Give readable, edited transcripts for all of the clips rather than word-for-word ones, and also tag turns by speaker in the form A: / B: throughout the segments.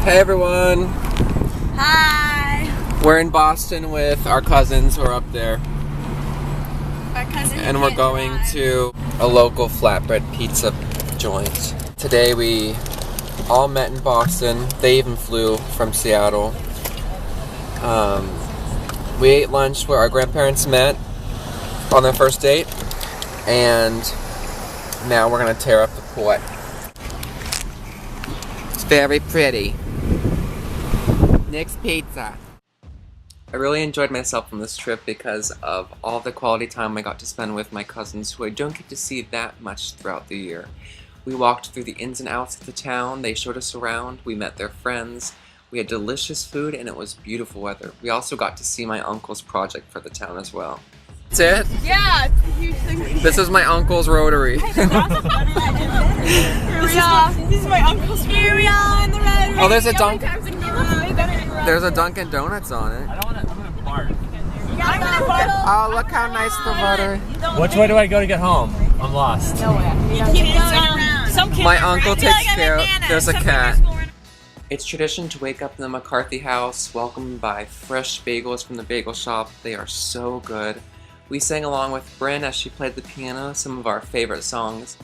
A: Hey everyone!
B: Hi!
A: We're in Boston with our cousins who are up there.
B: Our cousin
A: And we're going to a local flatbread pizza joint. Today we all met in Boston. They even flew from Seattle. We ate lunch where our grandparents met on their first date. And now we're going to tear up the port. It's very pretty. Next pizza. I really enjoyed myself on this trip because of all the quality time I got to spend with my cousins who I don't get to see that much throughout the year. We walked through the ins and outs of the town, they showed us around, we met their friends, we had delicious food, and it was beautiful weather. We also got to see my uncle's project for the town as well. That's it?
B: Yeah, it's a huge thing.
A: This is my uncle's rotary.
B: Here we are. This is my uncle's rotary. Here we are in the rotary.
A: Oh, there's a There's a Dunkin' Donuts on it.
C: I'm gonna fart.
A: Oh, look how nice the rotary.
C: Which way do I go to get home? I'm lost.
A: My uncle takes care of. There's a cat. It's tradition to wake up in the McCarthy house, welcomed by fresh bagels from the bagel shop. They are so good. We sang along with Bryn as she played the piano, some of our favorite songs.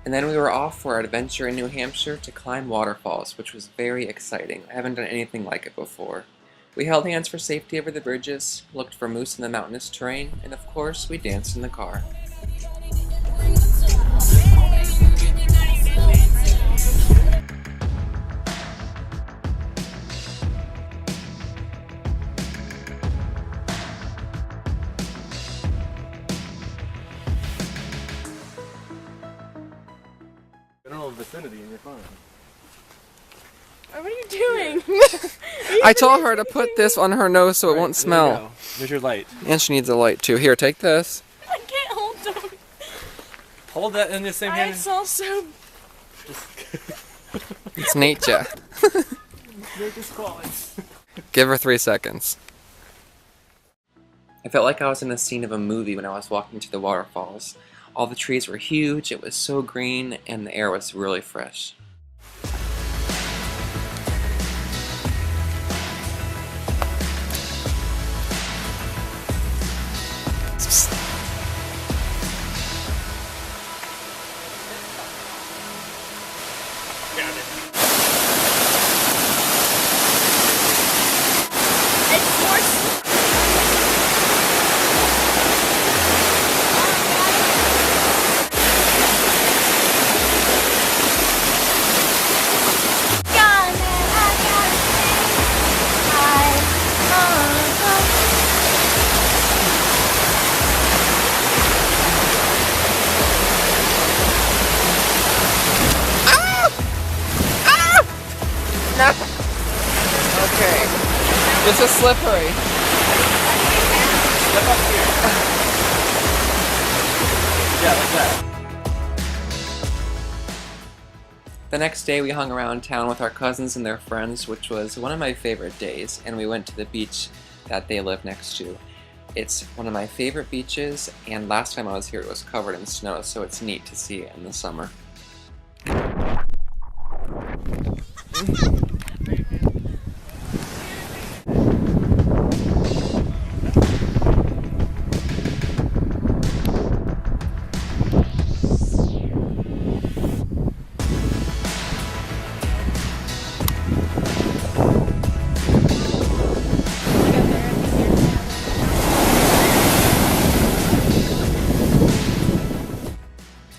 A: And then we were off for our adventure in New Hampshire to climb Waterfalls, which was very exciting. I haven't done anything like it before. We held hands for safety over the bridges, looked for moose in the mountainous terrain, and of course, we danced in the car.
C: General vicinity and you're fine.
B: What are you doing?
A: I told her to put this on her nose so it won't smell.
C: There's your light.
A: And she needs a light too. Here, take this.
B: I can't hold them.
C: Hold that in the same
B: I
C: hand.
B: saw so.
A: It's nature. Give her 3 seconds. I felt like I was in the scene of a movie when I was walking to the waterfalls. All the trees were huge, it was so green, and the air was really fresh. Okay. This is slippery.
C: Step up here. Yeah, like that.
A: The next day we hung around town with our cousins and their friends, which was one of my favorite days, and we went to the beach that they live next to. It's one of my favorite beaches, and last time I was here it was covered in snow, so it's neat to see it in the summer.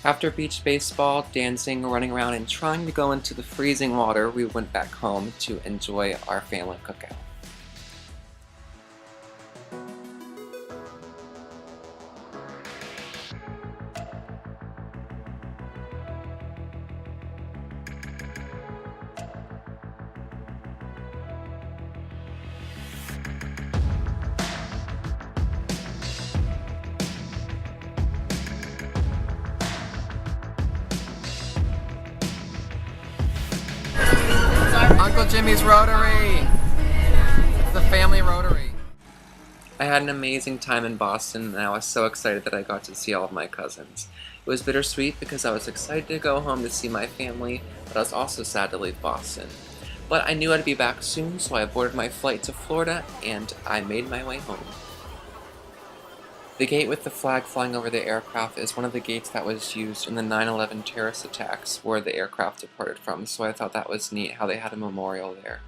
A: After beach baseball, dancing, running around, and trying to go into the freezing water, we went back home to enjoy our family cookout. Uncle Jimmy's Rotary! It's the family Rotary. I had an amazing time in Boston, and I was so excited that I got to see all of my cousins. It was bittersweet because I was excited to go home to see my family, but I was also sad to leave Boston. But I knew I'd be back soon, so I boarded my flight to Florida, and I made my way home. The gate with the flag flying over the aircraft is one of the gates that was used in the 9/11 terrorist attacks where the aircraft departed from, so I thought that was neat how they had a memorial there.